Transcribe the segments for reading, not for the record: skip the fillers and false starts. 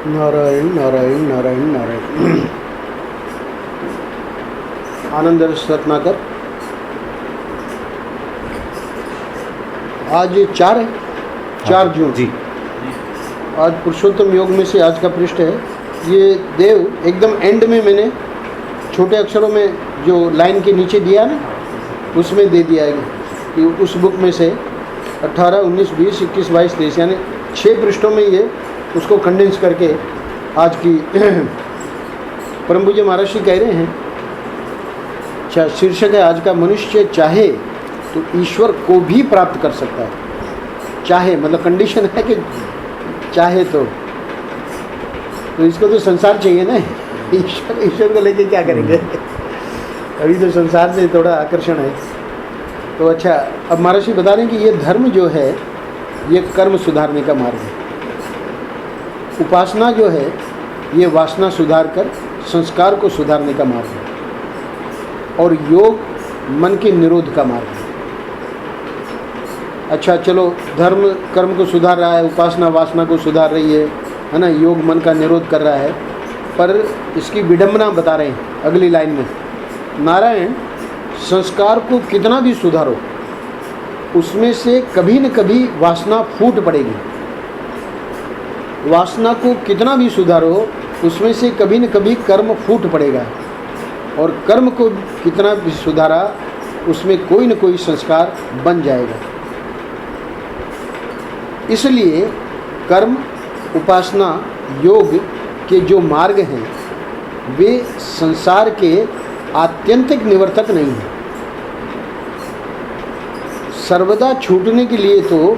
नारायण नारायण नारायण नारायण। आनंद रत्नाकर। आज 4 है, 4 जून जी। आज पुरुषोत्तम योग में से आज का पृष्ठ है। ये देव एकदम एंड में मैंने छोटे अक्षरों में जो लाइन के नीचे दिया ना, उसमें दे दिया है कि उस बुक में से 18, 19, 20, 21, 22, 23 यानी 6 पृष्ठों में ये उसको कंडेंस करके आज की परम पूज्य महाराज जी कह रहे हैं। अच्छा, शीर्षक है आज का, मनुष्य चाहे तो ईश्वर को भी प्राप्त कर सकता है। चाहे मतलब कंडीशन है कि चाहे तो इसको तो संसार चाहिए ना। ईश्वर को लेके क्या करेंगे? अभी तो संसार से थोड़ा आकर्षण है। तो अच्छा, अब महाराज जी बता रहे हैं कि ये धर्म जो है ये कर्म सुधारने का मार्ग है। उपासना जो है ये वासना सुधार कर संस्कार को सुधारने का मार्ग है, और योग मन के निरोध का मार्ग है। अच्छा चलो, धर्म कर्म को सुधार रहा है, उपासना वासना को सुधार रही है ना, योग मन का निरोध कर रहा है। पर इसकी विडंबना बता रहे हैं अगली लाइन में। नारायण, संस्कार को कितना भी सुधारो उसमें से कभी न कभी वासना फूट पड़ेगी। वासना को कितना भी सुधारो उसमें से कभी न कभी कर्म फूट पड़ेगा, और कर्म को कितना भी सुधारा उसमें कोई न कोई संस्कार बन जाएगा। इसलिए कर्म, उपासना, योग के जो मार्ग हैं वे संसार के आत्यंतिक निवर्तक नहीं हैं। सर्वदा छूटने के लिए तो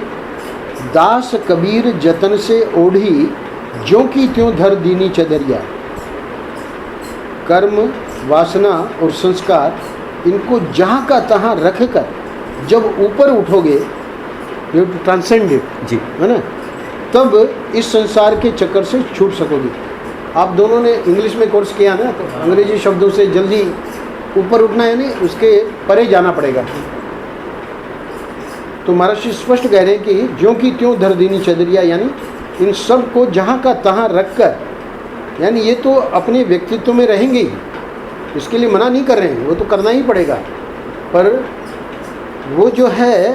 दास कबीर जतन से ओढ़ी ज्यों की त्यों धर दीनी चदरिया। कर्म, वासना और संस्कार इनको जहाँ का तहाँ रख कर जब ऊपर उठोगे, यू टू ट्रांसेंड इट जी, है ना, तब इस संसार के चक्कर से छूट सकोगे। आप दोनों ने इंग्लिश में कोर्स किया ना, तो अंग्रेजी शब्दों से जल्दी ऊपर उठना है, नहीं उसके परे जाना पड़ेगा। तो महाराज जी स्पष्ट कह रहे हैं कि ज्यों की त्यों धर दीनी चदरिया, यानी इन सब को जहाँ का तहाँ रख कर, यानी ये तो अपने व्यक्तित्व में रहेंगे ही, इसके लिए मना नहीं कर रहे हैं, वो तो करना ही पड़ेगा। पर वो जो है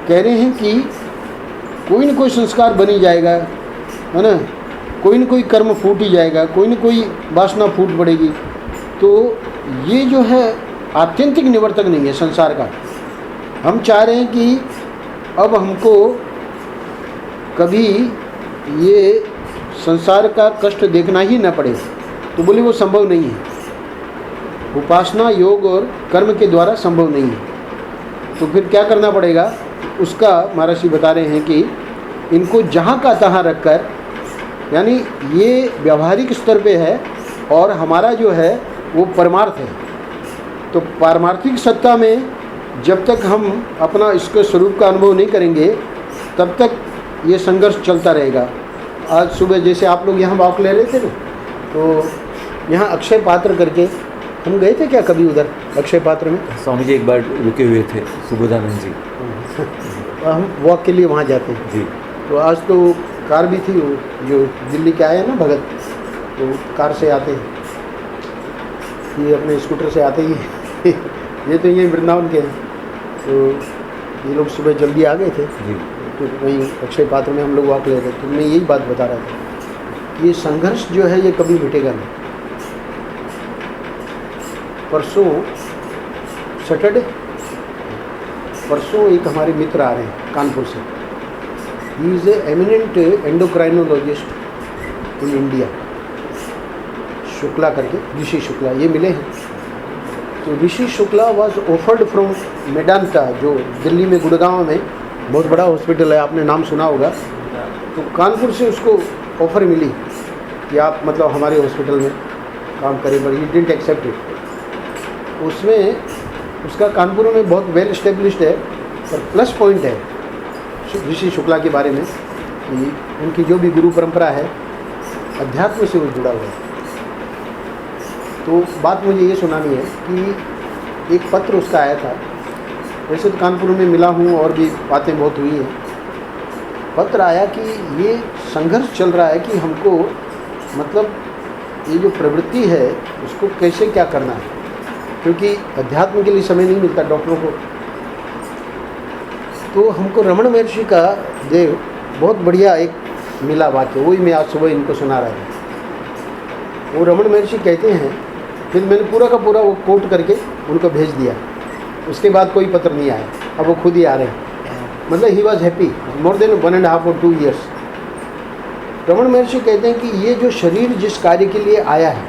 कह रहे हैं कि कोई न कोई संस्कार बन ही जाएगा, है ना, कोई न कोई कर्म फूट ही जाएगा, कोई न कोई वासना फूट पड़ेगी। तो ये जो है आत्यंतिक निवर्तक नहीं है संसार का। हम चाह रहे हैं कि अब हमको कभी ये संसार का कष्ट देखना ही न पड़े, तो बोले वो संभव नहीं है। उपासना, योग और कर्म के द्वारा संभव नहीं है। तो फिर क्या करना पड़ेगा उसका महाराज जी बता रहे हैं कि इनको जहाँ का तहाँ रख कर, यानी ये व्यावहारिक स्तर पे है और हमारा जो है वो परमार्थ है। तो पारमार्थिक सत्ता में जब तक हम अपना इसके स्वरूप का अनुभव नहीं करेंगे तब तक ये संघर्ष चलता रहेगा। आज सुबह जैसे आप लोग यहाँ वॉक ले रहे थे ना, तो यहाँ अक्षय पात्र करके हम गए थे क्या कभी उधर अक्षय पात्र में? स्वामी जी एक बार रुके हुए थे, सुबोधानंद जी। हम वॉक के लिए वहाँ जाते हैं जी। तो आज तो कार भी थी, वो जो दिल्ली के आए हैं ना भगत, तो कार से आते हैं, ये अपने स्कूटर से आते ही ये तो यही वृंदावन के हैं। तो ये लोग सुबह जल्दी आ गए थे जी। तो वहीं अक्षय पात्र में हम लोग वॉक ले रहे थे। तो मैं यही बात बता रहा था कि ये संघर्ष जो है ये कभी मिटेगा नहीं। परसों सैटरडे, परसों एक हमारे मित्र आ रहे हैं कानपुर से। He is a eminent endocrinologist in India, Shukla करके, ऋषि शुक्ला, ये मिले हैं। तो Rishi Shukla was offered from Medanta, जो दिल्ली में गुड़गांव में बहुत बड़ा हॉस्पिटल है, आपने नाम सुना होगा। तो कानपुर से उसको ऑफ़र मिली कि आप मतलब हमारे हॉस्पिटल में काम करें, पर ही डिडंट एक्सेप्ट इट। उसमें उसका कानपुर में बहुत वेल इस्टेब्लिश्ड है, पर प्लस पॉइंट है ऋषि शुक्ला के बारे में कि उनकी जो भी गुरु परंपरा है अध्यात्म से वो जुड़ा हुआ है। तो बात मुझे ये सुनानी है कि एक पत्र उसका आया था। वैसे तो कानपुर में मिला हूँ और भी बातें बहुत हुई हैं। पत्र आया कि ये संघर्ष चल रहा है कि हमको मतलब ये जो प्रवृत्ति है उसको कैसे क्या करना है, क्योंकि अध्यात्म के लिए समय नहीं मिलता डॉक्टरों को। तो हमको रमण महर्षि का देव बहुत बढ़िया एक मिला वाक्य, वही मैं आज सुबह इनको सुना रहा था। वो रमण महर्षि कहते हैं, फिर मैंने पूरा का पूरा वो कोट करके उनको भेज दिया, उसके बाद कोई पत्र नहीं आया, अब वो खुद ही आ रहे हैं। मतलब he was happy more than 1.5 or 2 years। रमण महर्षि कहते हैं कि ये जो शरीर जिस कार्य के लिए आया है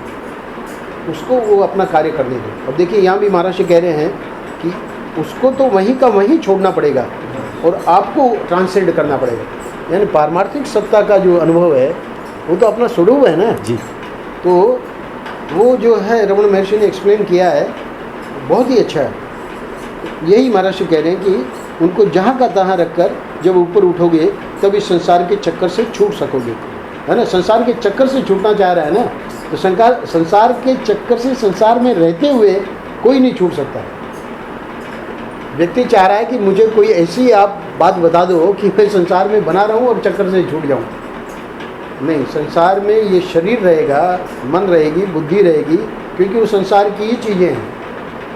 उसको वो अपना कार्य करने दो। अब देखिए यहाँ भी महाराज कह रहे हैं कि उसको तो वहीं का वहीं छोड़ना पड़ेगा और आपको ट्रांसलेट करना पड़ेगा, यानी पारमार्थिक सत्ता का जो अनुभव है वो तो अपना स्वरूप है ना जी। तो वो जो है रमण महर्षि ने एक्सप्लेन किया है, बहुत ही अच्छा है। यही महाराज कह रहे हैं कि उनको जहाँ का तहाँ रखकर जब ऊपर उठोगे तब इस संसार के चक्कर से छूट सकोगे, है ना। संसार के चक्कर से छूटना चाह रहा है ना, तो संसार के चक्कर से संसार में रहते हुए कोई नहीं छूट सकता। व्यक्ति चाह रहा है कि मुझे कोई ऐसी आप बात बता दो कि मैं संसार में बना रहूं और चक्कर से छूट जाऊं। नहीं, संसार में ये शरीर रहेगा, मन रहेगी, बुद्धि रहेगी, क्योंकि वो संसार की ही चीज़ें हैं।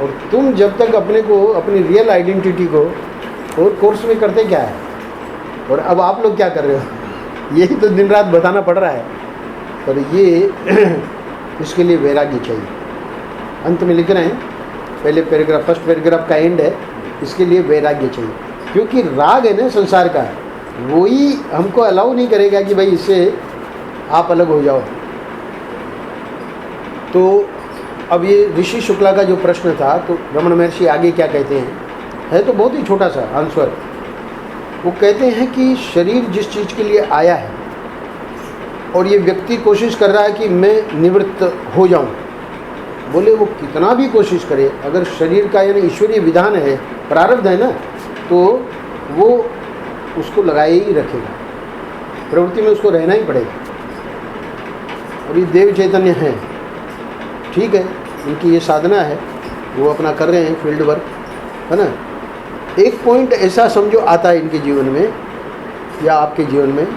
और तुम जब तक अपने को, अपनी रियल आइडेंटिटी को और कोर्स में करते क्या है, और अब आप लोग क्या कर रहे हो, यही तो दिन रात बताना पड़ रहा है। पर ये इसके लिए वैराग्य चाहिए। अंत में लिख रहे हैं, पहले पैराग्राफ, फर्स्ट पैराग्राफ का एंड है, इसके लिए वैराग्य चाहिए, क्योंकि राग है ना संसार का, वही हमको अलाउ नहीं करेगा कि भाई इससे आप अलग हो जाओ। तो अब ये ऋषि शुक्ला का जो प्रश्न था, तो रमण महर्षि आगे क्या कहते हैं, है तो बहुत ही छोटा सा आंसर। वो कहते हैं कि शरीर जिस चीज़ के लिए आया है और ये व्यक्ति कोशिश कर रहा है कि मैं निवृत्त हो जाऊं, बोले वो कितना भी कोशिश करे, अगर शरीर का यानी ईश्वरीय विधान है, प्रारब्ध है ना, तो वो उसको लगाए ही रखेगा, प्रवृत्ति में उसको रहना ही पड़ेगा। अभी देव चैतन्य हैं, ठीक है, उनकी ये साधना है, वो अपना कर रहे हैं फील्ड वर्क, है ना। एक पॉइंट ऐसा समझो आता है इनके जीवन में या आपके जीवन में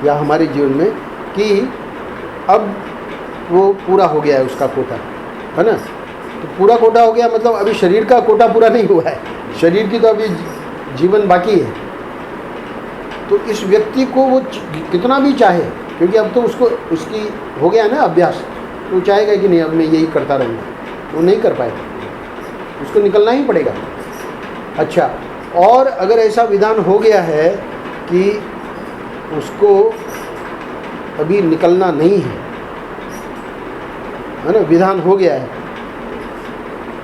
या हमारे जीवन में कि अब वो पूरा हो गया है उसका कोटा, है ना। तो पूरा कोटा हो गया मतलब अभी शरीर का कोटा पूरा नहीं हुआ है, शरीर की तो अभी जीवन बाकी है। तो इस व्यक्ति को वो कितना भी चाहे, क्योंकि अब तो उसको उसकी हो गया ना अभ्यास, तो वो चाहेगा कि नहीं अब मैं यही करता रहूँगा, वो नहीं कर पाएगा, उसको निकलना ही पड़ेगा। अच्छा, और अगर ऐसा विधान हो गया है कि उसको अभी निकलना नहीं है ना, विधान हो गया है,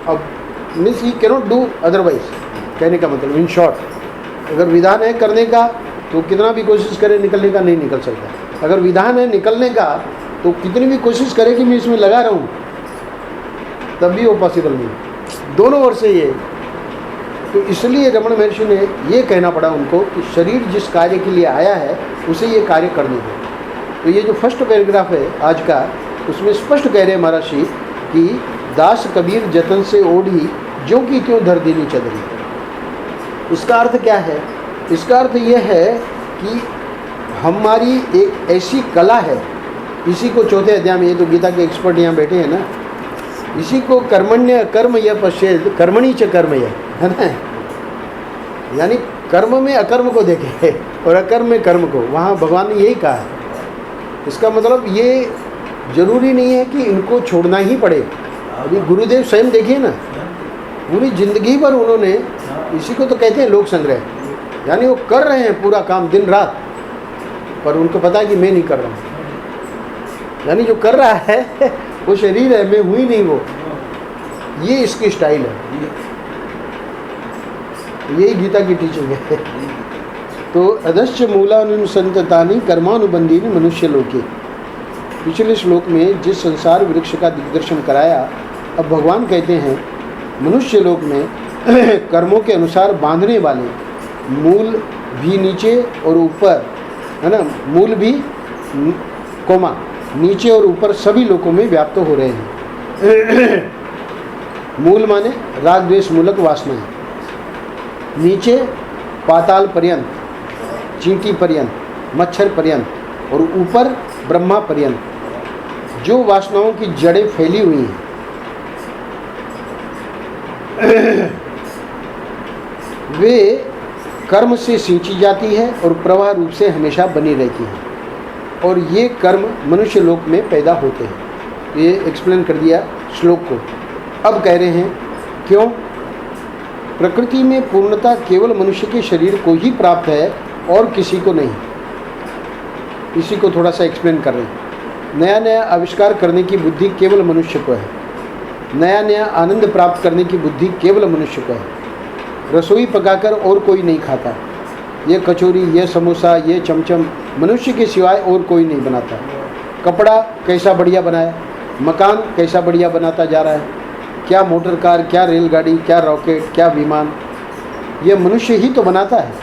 अब means he cannot do otherwise, कहने का मतलब इन शॉर्ट, अगर विधान है करने का तो कितना भी कोशिश करे निकलने का नहीं निकल सकता। अगर विधान है निकलने का तो कितनी भी कोशिश करे कि मैं इसमें लगा रहूं, तब भी वो पॉसिबल नहीं, दोनों ओर से ये। तो इसलिए रमण महर्षि ने ये कहना पड़ा उनको कि शरीर जिस कार्य के लिए आया है उसे ये कार्य करने दो। तो ये जो फर्स्ट पैराग्राफ है आज का, उसमें स्पष्ट कह रहे हैं महाराज जी कि दास कबीर जतन से ओढ़ी जो कि त्यों धर दीनी चदरी। इसका अर्थ क्या है? इसका अर्थ ये है कि हमारी एक ऐसी कला है, इसी को चौथे अध्याय में, ये तो गीता के एक्सपर्ट यहाँ बैठे हैं ना, इसी को कर्मण्य कर्म या पश्चेद कर्मणि च कर्म है ना, यानी कर्म में अकर्म को देखे और अकर्म में कर्म को, वहाँ भगवान ने यही कहा है। इसका मतलब ये जरूरी नहीं है कि इनको छोड़ना ही पड़े। अभी गुरुदेव स्वयं देखिए ना, पूरी जिंदगी भर उन्होंने, इसी को तो कहते हैं लोक संग्रह, यानी वो कर रहे हैं पूरा काम दिन रात, पर उनको पता है कि मैं नहीं कर रहा हूँ, यानी जो कर रहा है वो शरीर है, मैं हुई नहीं वो, ये इसकी स्टाइल है, यही गीता की टीचिंग है। तो अदश्च मूलानुसंततानि कर्मानुबंधीनि मनुष्य लोके, पिछले श्लोक में जिस संसार वृक्ष का दिग्दर्शन कराया, अब भगवान कहते हैं मनुष्य लोक में कर्मों के अनुसार बांधने वाले मूल भी नीचे और ऊपर, है ना, मूल भी कोमा नीचे और ऊपर सभी लोगों में व्याप्त हो रहे हैं। मूल माने राग द्वेष मूलक वासनाएं, नीचे पाताल पर्यंत, चींटी पर्यंत, मच्छर पर्यंत, और ऊपर ब्रह्मा पर्यंत, जो वासनाओं की जड़ें फैली हुई हैं वे कर्म से सिंची जाती है और प्रवाह रूप से हमेशा बनी रहती है, और ये कर्म मनुष्य लोक में पैदा होते हैं। ये एक्सप्लेन कर दिया श्लोक को। अब कह रहे हैं क्यों? प्रकृति में पूर्णता केवल मनुष्य के शरीर को ही प्राप्त है और किसी को नहीं। इसी को थोड़ा सा एक्सप्लेन कर रहे हैं। नया नया आविष्कार करने की बुद्धि केवल मनुष्य को है। नया नया आनंद प्राप्त करने की बुद्धि केवल मनुष्य को है। रसोई पकाकर और कोई नहीं खाता। ये कचौरी, ये समोसा, ये चमचम मनुष्य के सिवाय और कोई नहीं बनाता। कपड़ा कैसा बढ़िया बनाया, मकान कैसा बढ़िया बनाता जा रहा है, क्या मोटर कार, क्या रेलगाड़ी, क्या रॉकेट, क्या विमान, ये मनुष्य ही तो बनाता है।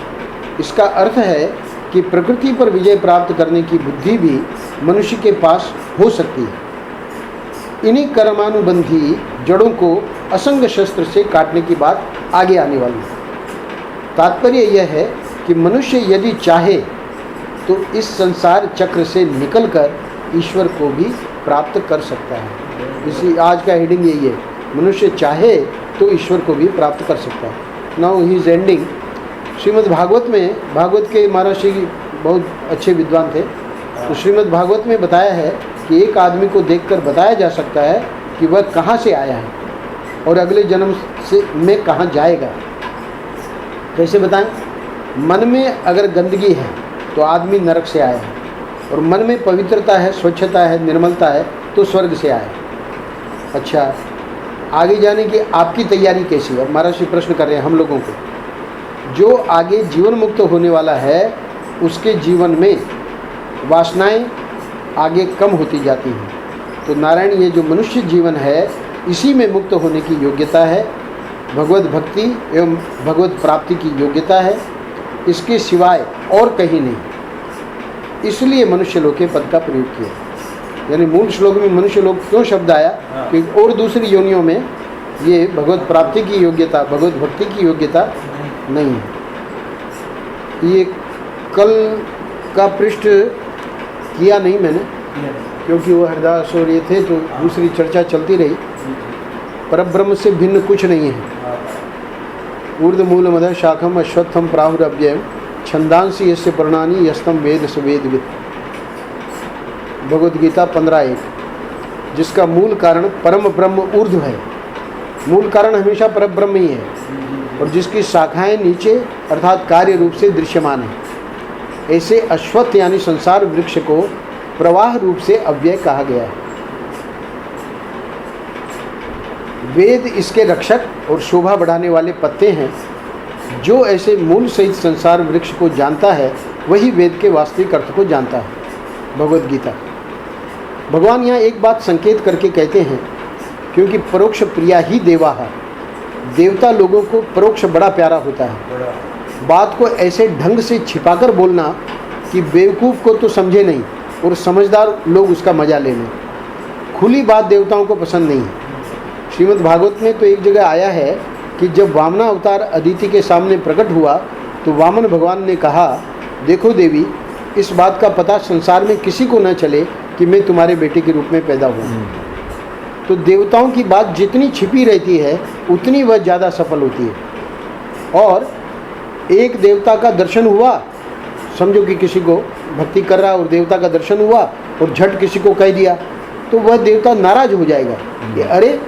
इसका अर्थ है कि प्रकृति पर विजय प्राप्त करने की बुद्धि भी मनुष्य के पास हो सकती है। इन्हीं कर्मानुबंधी जड़ों को असंग शस्त्र से काटने की बात आगे आने वाली है। तात्पर्य यह है कि मनुष्य यदि चाहे तो इस संसार चक्र से निकलकर ईश्वर को भी प्राप्त कर सकता है। इसी आज का हेडिंग यही है, मनुष्य चाहे तो ईश्वर को भी प्राप्त कर सकता है। Now he is ending. Shrimad Bhagwat में, भागवत के महाराज श्री बहुत अच्छे विद्वान थे, तो श्रीमद् भागवत में बताया है कि एक आदमी को देखकर बताया जा सकता है कि वह कहाँ से आया है और अगले जन्म से में कहाँ जाएगा। कैसे बताएं? मन में अगर गंदगी है तो आदमी नरक से आया है, और मन में पवित्रता है, स्वच्छता है, निर्मलता है तो स्वर्ग से आया है। अच्छा, आगे जाने की आपकी तैयारी कैसी है? महाराज जी प्रश्न कर रहे हैं हम लोगों को। जो आगे जीवन मुक्त होने वाला है उसके जीवन में वासनाएं आगे कम होती जाती हैं। तो नारायण, ये जो मनुष्य जीवन है इसी में मुक्त होने की योग्यता है, भगवत भक्ति एवं भगवत प्राप्ति की योग्यता है, इसके सिवाय और कहीं नहीं। इसलिए मनुष्य लोक के पद का प्रयोग किया। यानी मूल श्लोक में मनुष्य लोक क्यों शब्द आया कि और दूसरी योनियों में ये भगवत प्राप्ति की योग्यता, भगवत भक्ति की योग्यता नहीं है। ये कल का पृष्ठ किया नहीं मैंने, क्योंकि वो हरिदास और ये थे तो दूसरी चर्चा चलती रही। परब्रह्म से भिन्न कुछ नहीं है। ऊर्ध्व मूल मदर शाखम अश्वत्थम प्राहुरव्ययम छंदांसी यस्य पर्णानि यस्तम वेद सुवेदविद। भगवद गीता 15:1। जिसका मूल कारण परम ब्रह्म ऊर्ध्व है। मूल कारण हमेशा परब्रह्म ही है, और जिसकी शाखाएं नीचे अर्थात कार्य रूप से दृश्यमान है। ऐसे अश्वत्थ यानी संसार वृक्ष को प्रवाह रूप से अव्यय कहा गया है। वेद इसके रक्षक और शोभा बढ़ाने वाले पत्ते हैं। जो ऐसे मूल सहित संसार वृक्ष को जानता है वही वेद के वास्तविक अर्थ को जानता है। भगवद गीता। भगवान यहाँ एक बात संकेत करके कहते हैं, क्योंकि परोक्ष प्रिया ही देवा है। देवता लोगों को परोक्ष बड़ा प्यारा होता है। बात को ऐसे ढंग से छिपाकर बोलना कि बेवकूफ़ को तो समझे नहीं और समझदार लोग उसका मजा ले लें। खुली बात देवताओं को पसंद नहीं है। श्रीमद् भागवत में तो एक जगह आया है कि जब वामना अवतार अदिति के सामने प्रकट हुआ तो वामन भगवान ने कहा, देखो देवी, इस बात का पता संसार में किसी को न चले कि मैं तुम्हारे बेटे के रूप में पैदा हुआ। तो देवताओं की बात जितनी छिपी रहती है उतनी वह ज़्यादा सफल होती है। और एक देवता का दर्शन हुआ, समझो कि किसी को भक्ति कर रहा और देवता का दर्शन हुआ और झट किसी को कह दिया, तो वह देवता नाराज हो जाएगा कि अरे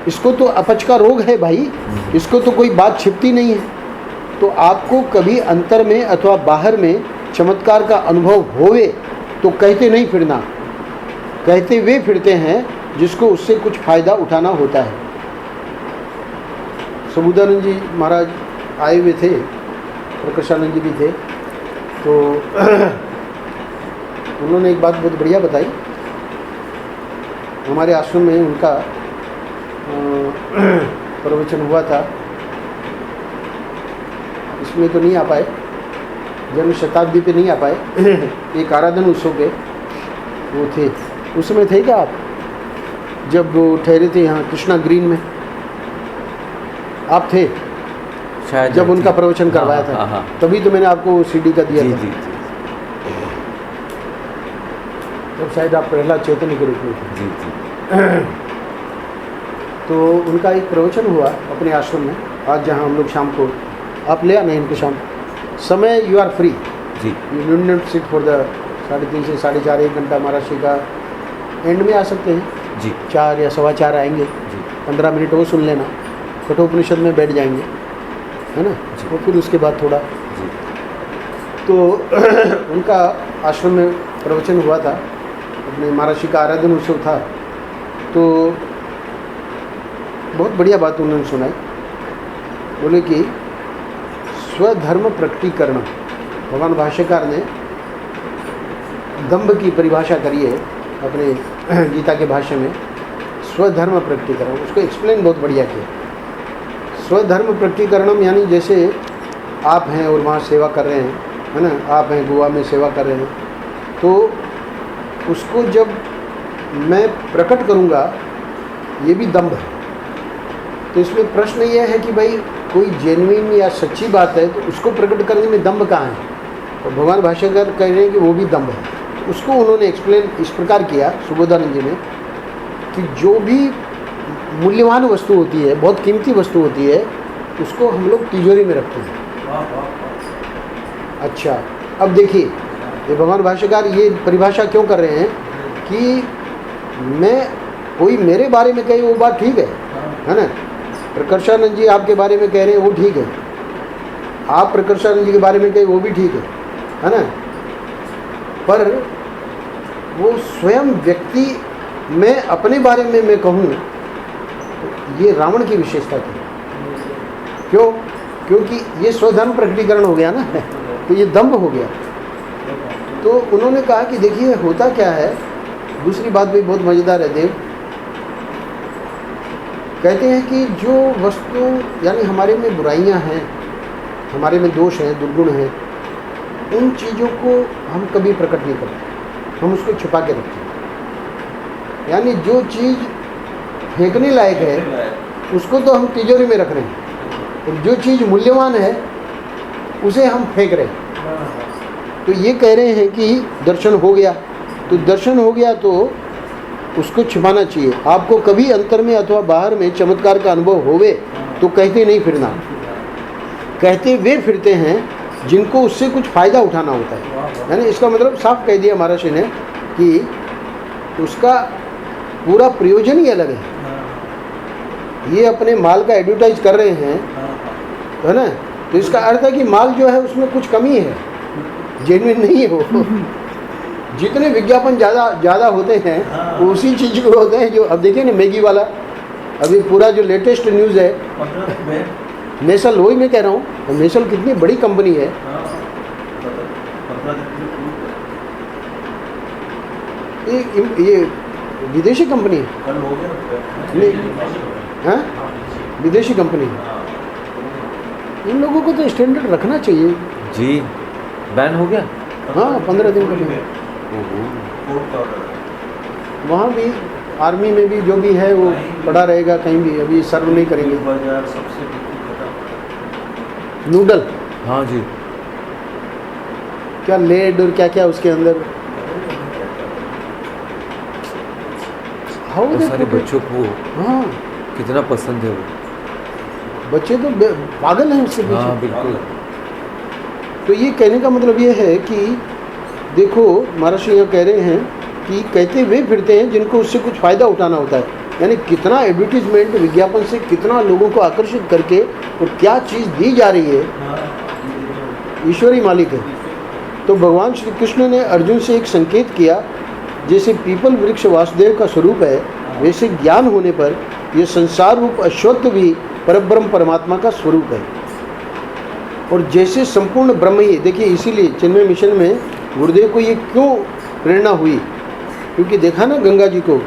इसको तो अपच का रोग है भाई, इसको तो कोई बात छिपती नहीं है। तो आपको कभी अंतर में अथवा बाहर में चमत्कार का अनुभव होवे तो कहते नहीं फिरना। कहते वे फिरते हैं जिसको उससे कुछ फ़ायदा उठाना होता है। सबूदानंद जी महाराज आए हुए थे, प्रकाशानंद जी भी थे, तो उन्होंने एक बात बहुत बढ़िया बताई। हमारे आश्रम में उनका प्रवचन हुआ था, इसमें तो नहीं आ पाए, जन्म शताब्दी पे नहीं आ पाए। एक आराधन उत्सव पे वो थे, उसमें थे क्या आप? जब वो ठहरे थे यहाँ कृष्णा ग्रीन में, आप थे शायद जब उनका प्रवचन करवाया था। तभी तो मैंने आपको सीडी का दिया था। तब शायद आप प्रहलाद चैतन्य के रूप में थे। जी जी। तो उनका एक प्रवचन हुआ अपने आश्रम में, आज जहाँ हम लोग शाम को, आप ले आना इनको शाम समय, यू आर फ्री, जी you need not sit for the 3:30 से 4:30 1 घंटा महाराष्ट्र का एंड में आ सकते हैं। जी 4 या 4:15 आएंगे, जी 15 मिनट वो सुन लेना, कठोपनिषद में बैठ जाएंगे, है ना। जी। और फिर उसके बाद थोड़ा जी तो उनका आश्रम में प्रवचन हुआ था, अपने महाराष्ट्र का आराधन उत्सव था। तो बहुत बढ़िया बात उन्होंने सुनाई। बोले कि स्वधर्म प्रकटीकरण, भगवान भाष्यकार ने दंभ की परिभाषा करी है अपने गीता के भाष्य में, स्वधर्म प्रकटीकरण, उसको एक्सप्लेन बहुत बढ़िया किया। स्वधर्म प्रकटीकरणम यानी जैसे आप हैं और वहाँ सेवा कर रहे हैं, है ना, आप हैं गोवा में सेवा कर रहे हैं, तो उसको जब मैं प्रकट करूँगा, ये भी दंभ है। तो इसमें प्रश्न ये है कि भाई कोई जेन्युइन या सच्ची बात है तो उसको प्रकट करने में दंभ कहाँ है? तो भगवान भाष्यकार कह रहे हैं कि वो भी दंभ है। उसको उन्होंने एक्सप्लेन इस प्रकार किया सुबोधानंद जी ने कि जो भी मूल्यवान वस्तु होती है, बहुत कीमती वस्तु होती है, उसको हम लोग तिजोरी में रखते हैं। अच्छा, अब देखिए ये भगवान भाष्यकार ये परिभाषा क्यों कर रहे हैं कि मैं, कोई मेरे बारे में कहे वो बात ठीक है ना। प्रकर्षानंद जी आपके बारे में कह रहे हैं वो ठीक है, आप प्रकर्षानंद जी के बारे में कहे वो भी ठीक है ना। पर वो स्वयं व्यक्ति मैं अपने बारे में मैं कहूँ, ये रावण की विशेषता थी। क्यों? क्योंकि ये स्वधर्म प्रकटीकरण हो गया ना, तो ये दंभ हो गया। तो उन्होंने कहा कि देखिए होता क्या है, दूसरी बात भी बहुत मज़ेदार है देव, कहते हैं कि जो वस्तु यानी हमारे में बुराइयां हैं, हमारे में दोष हैं, दुर्गुण हैं, उन चीज़ों को हम कभी प्रकट नहीं करते, हम उसको छुपा के रखते हैं। यानी जो चीज़ फेंकने लायक है उसको तो हम तिजोरी में रख रहे हैं, और जो चीज़ मूल्यवान है उसे हम फेंक रहे हैं। तो ये कह रहे हैं कि दर्शन हो गया, तो दर्शन हो गया तो उसको छिपाना चाहिए। आपको कभी अंतर में अथवा बाहर में चमत्कार का अनुभव होवे तो कहते नहीं फिरना, कहते वे फिरते हैं जिनको उससे कुछ फ़ायदा उठाना होता है। यानी इसका मतलब साफ कह दिया महाराज ने कि उसका पूरा प्रयोजन ही अलग है। ये अपने माल का एडवर्टाइज कर रहे हैं, है ना, तो इसका अर्थ है कि माल जो है उसमें कुछ कमी है, जेन्युइन नहीं है वो। जितने विज्ञापन ज़्यादा होते हैं वो उसी चीज़ को होते हैं। जो अब देखिए ना मैगी वाला, अभी पूरा जो लेटेस्ट न्यूज़ है, नेसल, वही मैं कह रहा हूँ, नेसल कितनी बड़ी कंपनी है। ये विदेशी कंपनी है, हाँ विदेशी कंपनी है। इन लोगों को तो स्टैंडर्ड रखना चाहिए जी। बैन हो गया? हाँ 15 दिन का भी। वहाँ भी आर्मी में भी जो भी है वो पड़ा रहेगा, कहीं भी अभी सर्व नहीं करेंगे। नूडल, हाँ जी, क्या लेड और क्या क्या उसके अंदर, और सारे बच्चों को हाँ कितना पसंद है वो, बच्चे तो पागल हैं उससे पीछे। हाँ बिल्कुल। तो ये कहने का मतलब ये है कि देखो महाराष्ट्र यहाँ कह रहे हैं कि कहते वे फिरते हैं जिनको उससे कुछ फ़ायदा उठाना होता है। यानी कितना एडवर्टीजमेंट, विज्ञापन से कितना लोगों को आकर्षित करके और क्या चीज़ दी जा रही है, ईश्वरी मालिक है। तो भगवान श्री कृष्ण ने अर्जुन से एक संकेत किया, जैसे पीपल वृक्ष वासुदेव का स्वरूप है, वैसे ज्ञान होने पर यह संसार रूप अश्वत्थ भी परब्रह्म परमात्मा का स्वरूप है। और जैसे संपूर्ण ब्रह्म ही, देखिए इसीलिए चिन्मय मिशन में गुरुदेव को ये क्यों प्रेरणा हुई, क्योंकि देखा ना गंगा जी को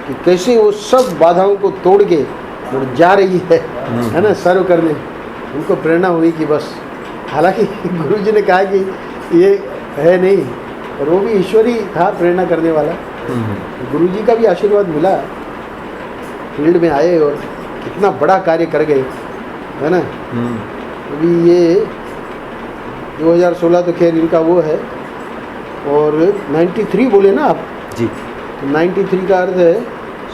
कि कैसे वो सब बाधाओं को तोड़ के और जा रही है ना, सर्व करने। उनको प्रेरणा हुई कि बस, हालांकि गुरु जी ने कहा कि ये है नहीं, और वो भी ईश्वरी था प्रेरणा करने वाला। गुरु जी का भी आशीर्वाद मिला, फील्ड में आए और कितना बड़ा कार्य कर गए, है ना। अभी ये 2016 तो खैर इनका वो है, और 93 बोले ना आप, जी। तो 93 का अर्थ है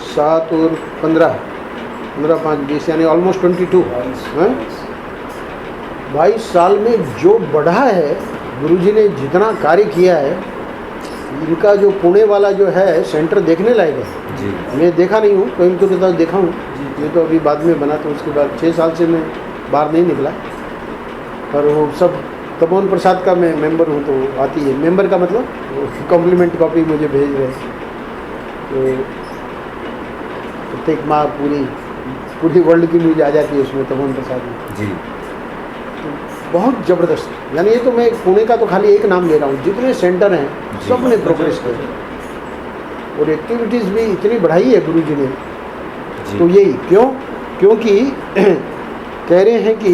7 और 15, 15 5 20 यानी ऑलमोस्ट 22 हैं। 22 साल में जो बढ़ा है, गुरुजी ने जितना कार्य किया है, इनका जो पुणे वाला जो है सेंटर देखने लायक है। जी। मैं देखा नहीं हूँ, कोयम्बतूर के साथ देखा हूँ, ये तो अभी बाद में बना, तो उसके बाद 6 साल से मैं बाहर नहीं निकला। पर वो सब तपोवन प्रसाद का मैं मेंबर हूँ, तो आती है। मेंबर का मतलब कॉम्प्लीमेंट कॉपी मुझे भेज रहे हैं। तो प्रत्येक माह पूरी वर्ल्ड की न्यूज आ जाती है उसमें, तपोवन प्रसाद में। जी। तो बहुत ज़बरदस्त, यानी ये तो मैं पुणे का तो खाली एक नाम ले रहा हूँ, जितने सेंटर हैं सब ने प्रोग्रेस किया और एक्टिविटीज़ भी इतनी बढ़ाई है गुरु जी ने। तो यही क्योंकि कह रहे हैं कि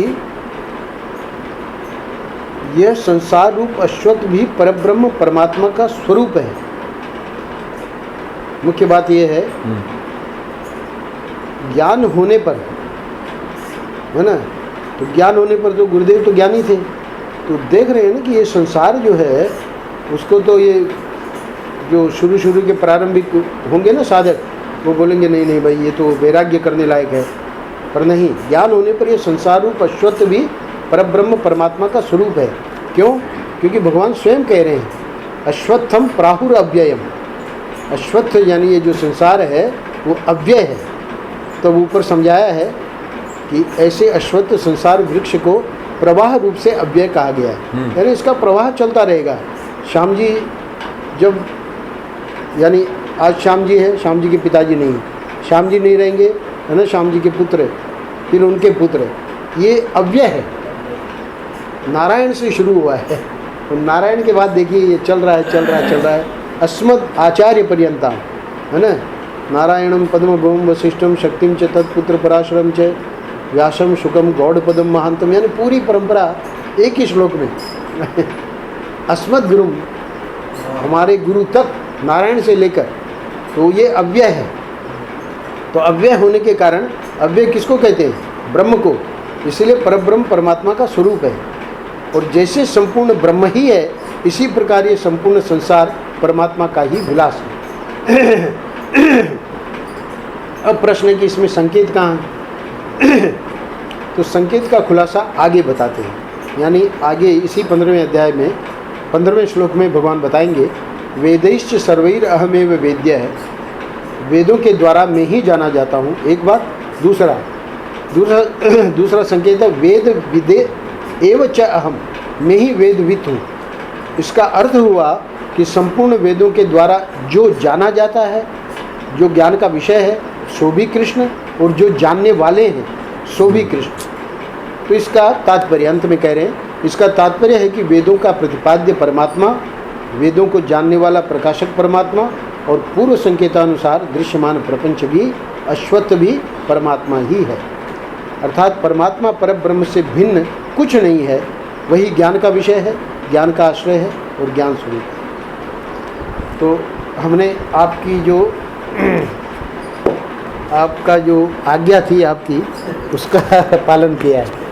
यह संसार रूप अश्वत्थ भी परब्रह्म परमात्मा का स्वरूप है। मुख्य बात यह है, ज्ञान होने पर, है ना, तो ज्ञान होने पर तो गुरुदेव तो ज्ञानी थे, तो देख रहे हैं ना कि ये संसार जो है उसको तो ये जो शुरू के प्रारंभिक होंगे ना साधक, वो बोलेंगे नहीं नहीं भाई ये तो वैराग्य करने लायक है। पर नहीं, ज्ञान होने पर ये संसार रूप अश्वत्थ भी परब्रह्म परमात्मा का स्वरूप है। क्यों? क्योंकि भगवान स्वयं कह रहे हैं अश्वत्थम प्राहुर अव्ययम। अश्वत्थ यानी ये जो संसार है वो अव्यय है। तो ऊपर समझाया है कि ऐसे अश्वत्थ संसार वृक्ष को प्रवाह रूप से अव्यय कहा गया है, यानी इसका प्रवाह चलता रहेगा। श्याम जी जब, यानी आज श्याम जी है, श्याम जी के पिताजी नहीं, श्याम जी नहीं रहेंगे, है ना, श्याम जी के पुत्र, फिर उनके पुत्र, ये अव्यय है। नारायण से शुरू हुआ है, तो नारायण के बाद देखिए ये चल रहा है अस्मद आचार्य पर्यंता, है ना। नारायणम पद्मभूम वशिष्ठम शक्तिम च तत्पुत्र पराशरम च व्यासम शुकम गौड़पदम महांतम, यानी पूरी परंपरा एक ही श्लोक में अस्मद गुरु, हमारे गुरु तक, नारायण से लेकर, तो ये अव्यय है। तो अव्यय होने के कारण, अव्यय किसको कहते हैं? ब्रह्म को। इसलिए परब्रह्म परमात्मा का स्वरूप है। और जैसे संपूर्ण ब्रह्म ही है, इसी प्रकार ये संपूर्ण संसार परमात्मा का ही विलास है। अब प्रश्न है कि इसमें संकेत कहाँ है? तो संकेत का खुलासा आगे बताते हैं, यानी आगे इसी 15वें अध्याय में 15वें श्लोक में भगवान बताएंगे वेदैश्च सर्वैर अहमेव वेद्य है, वेदों के द्वारा मैं ही जाना जाता हूँ। एक बात। दूसरा संकेत है वेद विदे एव च अहम, मैं ही वेदविद हूँ। इसका अर्थ हुआ कि संपूर्ण वेदों के द्वारा जो जाना जाता है, जो ज्ञान का विषय है, सो भी कृष्ण, और जो जानने वाले हैं सो भी कृष्ण। तो इसका तात्पर्य अंत में कह रहे हैं, इसका तात्पर्य है कि वेदों का प्रतिपाद्य परमात्मा, वेदों को जानने वाला प्रकाशक परमात्मा, और पूर्व संकेतानुसार दृश्यमान प्रपंच भी, अश्वत्थ भी परमात्मा ही है। अर्थात परमात्मा परब्रह्म से भिन्न कुछ नहीं है, वही ज्ञान का विषय है, ज्ञान का आश्रय है और ज्ञान स्वरूप है। तो हमने आपकी जो आपका जो आज्ञा थी आपकी, उसका पालन किया है।